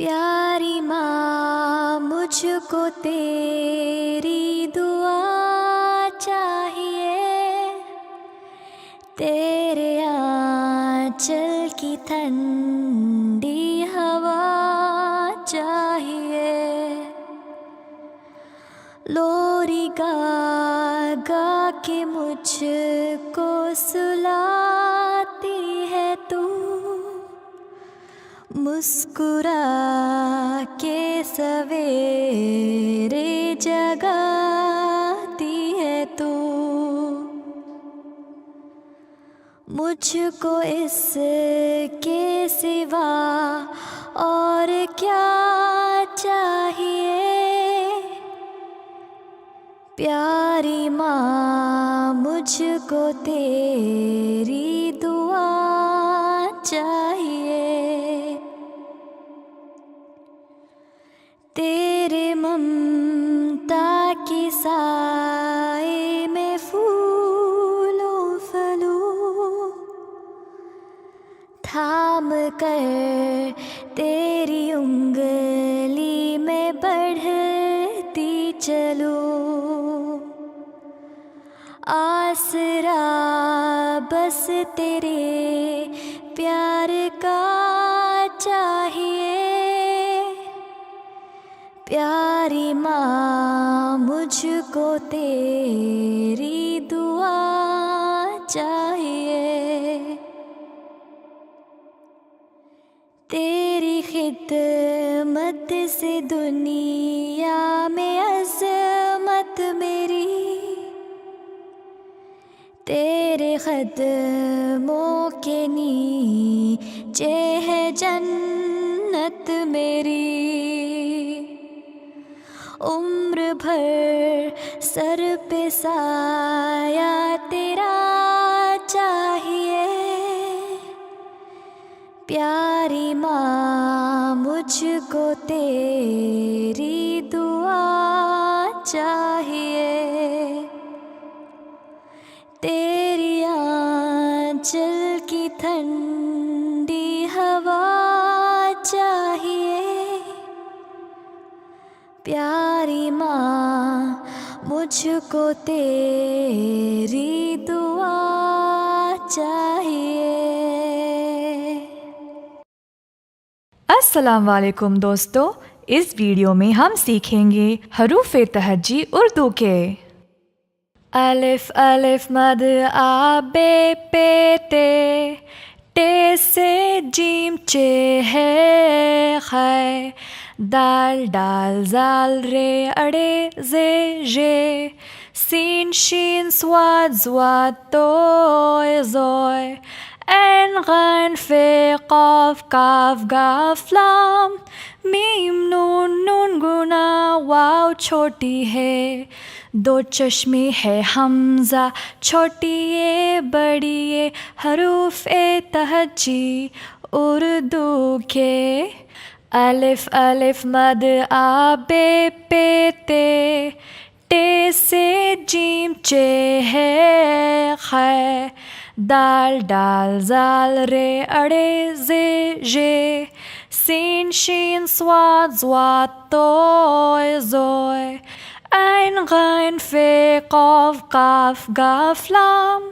प्यारी माँ मुझको तेरी दुआ चाहिए तेरे आंचल की ठंडी हवा चाहिए लोरी गा गा के मुझको सुलाती है तू मुस्कुरा के सवेरे जगाती है तू मुझको इसके सिवा और क्या चाहिए प्यारी माँ मुझको तेरी दुआ चाहिए तेरे ममता की साए में फूलों फलों थाम कर तेरी उंगली में बढ़ती चलो आसरा बस तेरे प्यार का चाहिए प्यारी माँ मुझको तेरी दुआ चाहिए तेरी खिदमत से दुनिया में अज़मत मेरी तेरे क़दमों के नीचे है जन्नत मेरी उम्र भर सर पे साया तेरा चाहिए प्यारी माँ मुझको तेरी दुआ चाहिए तेरी आंचल की ठंडी हवा चाहिए प्यारी माँ मुझको तेरी दुआ चाहिए। अस्सलाम वालेकुम दोस्तों, इस वीडियो में हम सीखेंगे हरूफ़े तहज्जी उर्दू के। अलिफ अलिफ मद आ बे पे टे से जीम चे है खै दाल डाल जाल रे अड़े जे जे सीन शीन स्वाद ज़्वाद तोय ज़ोय ऐन गैन फे क़ाफ काफ गाफ लाम मीम नून नून गुना वाव छोटी है दो चश्मे है हमज़ा छोटी ये बड़ी ये हरूफ़ ए तहज्जी उर्दू के। अलिफ अलिफ मद आ बे पे टे से जीम चे है खै दाल डाल जाल रे अड़े जे जे सीन शीन स्वाद ज़्वाद तोय ज़ोय ऐन गैन फे क़ाफ काफ गाफ लाम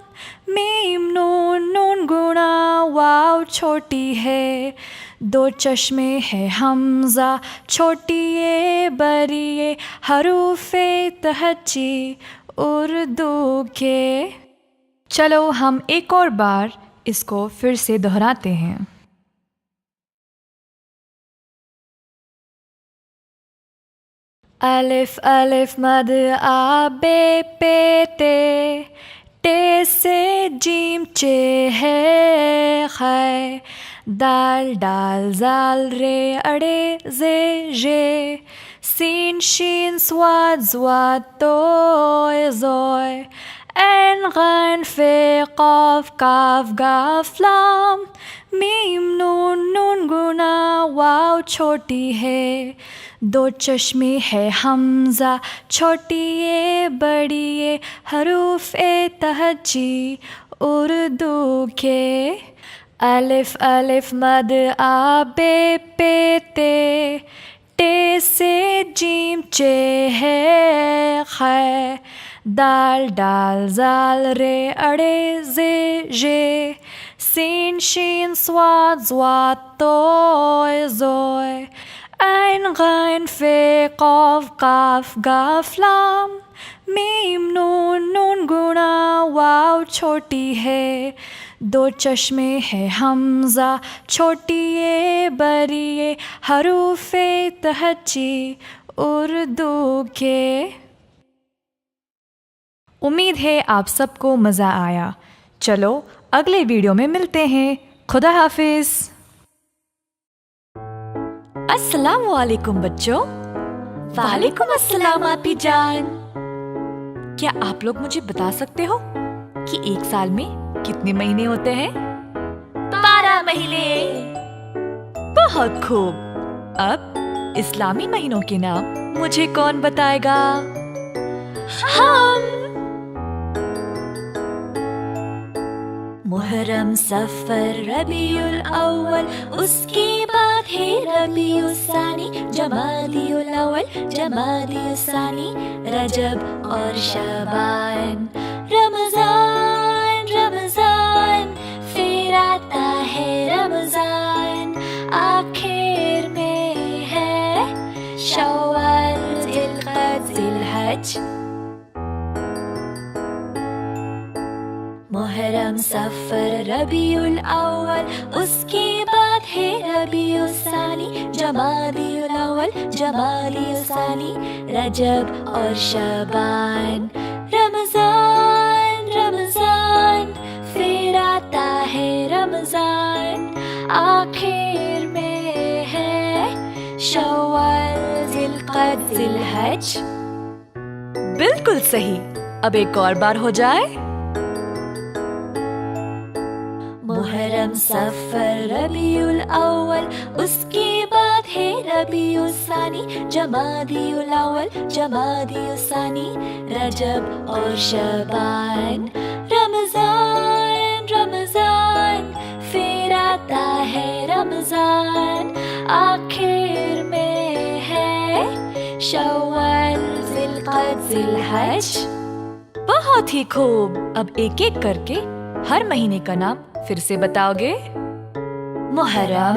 मीम नून नून गुना वाव छोटी है दो चश्मे है हमज़ा छोटी ये बड़ी ये हरूफ़े तहज्जी उर्दू के। चलो हम एक और बार इसको फिर से दोहराते हैं। अलिफ अलिफ मद आ बे पे टे से जीम चे है खै, दाल डाल जाल रे अड़े जे जे, सीन शीन स्वाद स्वाद तोय जोय, ऐन गैन फे काफ काफ गाफ लाम, मीम नून नून गुना वाव छोटी है, दो चश्मे है हमजा छोटी ये बड़ी ये, हरूफ ए तहज्जी उर्दू के, अलिफ अलिफ मद आ बे पे ते, टे से जीम चे है खै, दाल डाल जाल रे अड़े जे जे, सीन शीन स्वाद स्वाद तोय जोय, ऐन गैन फे काफ काफ गाफ लाम, मीम नून नून गुना वाव छोटी है, दो चश्मे है हमजा छोटी ये बड़ी ये, हरूफ ए तहज्जी उर्दू के। उम्मीद है आप सबको मज़ा आया। चलो अगले वीडियो में मिलते हैं। खुदा हाफिज। अस्सलामु अलैकुम बच्चों। वालेकुम अस्सलाम आपी जान। क्या आप लोग मुझे बता सकते हो कि एक साल में कितने महीने होते हैं? 12 महीने। बहुत खूब। अब इस्लामी महीनों के नाम मुझे कौन बताएगा? हम। मुहर्रम, सफर, रबीउल अव्वल, उसके बाद है रबीउल सानी, जमादिउल अव्वल, जमादिउल सानी, रजब और शबान, रमजान रमजान, फिर आता है रमजान, आखिर में है शव्वाल, जिलकद, जिलहज। मुहर्रम, सफर, रबीउल अव्वल, उसके बाद है रबीउल सानी, जमादिउल अव्वल, जमादिउल सानी, रजब और शबान, रमजान रमजान, फिर आता है रमजान, आखिर में है शव्वाल, जिलकद, जिलहज। बिल्कुल सही। अब एक और बार हो जाए। मुहर्रम, सफर, रबीउल अव्वल, उसके बाद है रबीउल सानी, जमादिउल अव्वल, जमादिउल सानी, रजब और शबान, रमजान रमजान, फिर आता है रमजान, आखिर में है शव्वाल, जिलकद, जिलहज। बहुत ही खूब। अब एक एक करके हर महीने का नाम फिर से बताओगे? मुहर्रम,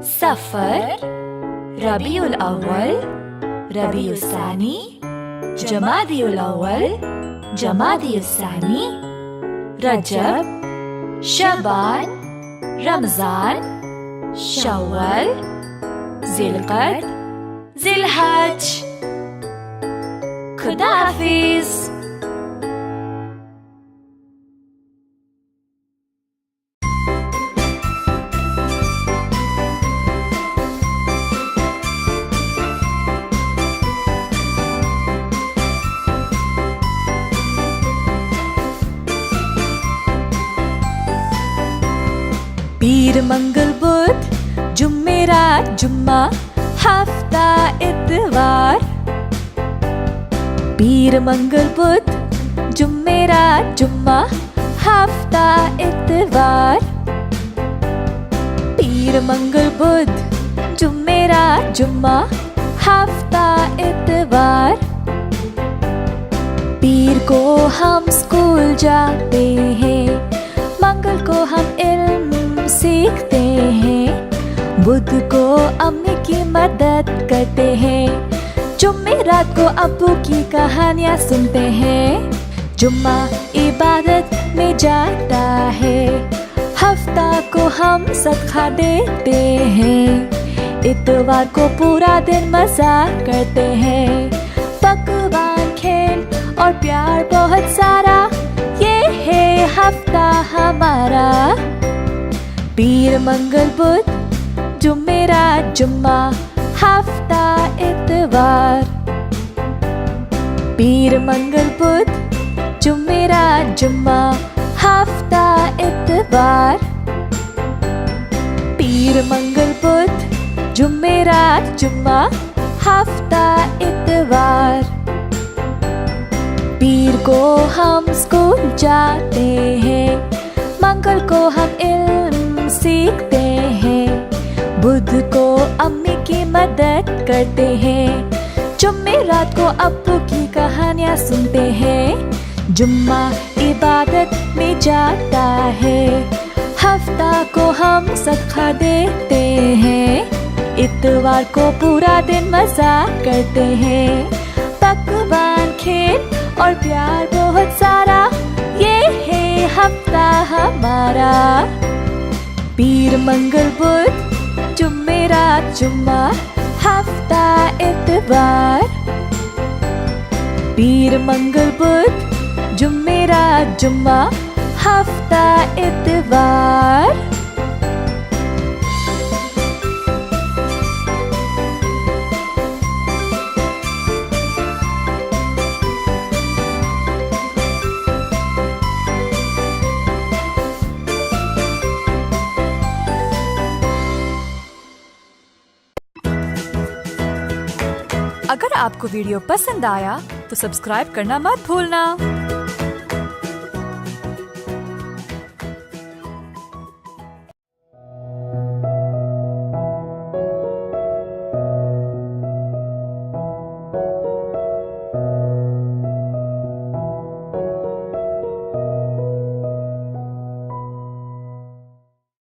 सफर, रबीउल अव्वल, रबीउल सानी, जमादिउल अव्वल, जमादिउल सानी, रजब, शबान, रमजान, शव्वाल, जिलकद, जिलहज। खुदा हाफिज। पीर, मंगल, बुध, जुमेरात, जुम्मा, हफ्ता, इतवार। पीर, मंगल, बुध, जुमेरात, जुम्मा, हफ्ता, इतवार। पीर, मंगल, बुध, जुमेरात, जुम्मा, हफ्ता, इतवार। पीर को हम स्कूल जाते हैं, मंगल को हम इल्म सीखते हैं, बुध को अम्मी की मदद करते हैं, जुमेरात को अब्बू की कहानियाँ सुनते हैं, जुम्मा इबादत में जाता है, हफ्ता को हम सदका देते हैं, इतवार को पूरा दिन मजा करते हैं, पकवान, खेल और प्यार बहुत सारा, ये हफ्ता हमारा। पीर मंगल बुध जुमेरात जुम्मा हफ्ता इतवार। पीर मंगल बुध जुमेरात जुम्मा हफ्ता इतवार। पीर मंगल बुध जुमेरात जुम्मा हफ्ता इतवार। पीर को हम स्कूल जाते हैं, मंगल को हम इल्म सीखते हैं, बुध को अम्मी की मदद करते हैं, जुमेरात को अब्बू की कहानियाँ सुनते हैं, जुम्मा इबादत में जाता है, हफ्ता को हम सदका देते हैं, इतवार को पूरा दिन मजा करते हैं, पकवान खेल और प्यार बहुत सारा, ये है हफ्ता हमारा। पीर मंगल बुध जुमेरात जुम्मा हफ्ता इतवार। पीर मंगल बुध जुमेरात जुम्मा हफ्ता इतवार। अगर आपको वीडियो पसंद आया तो सब्सक्राइब करना मत भूलना।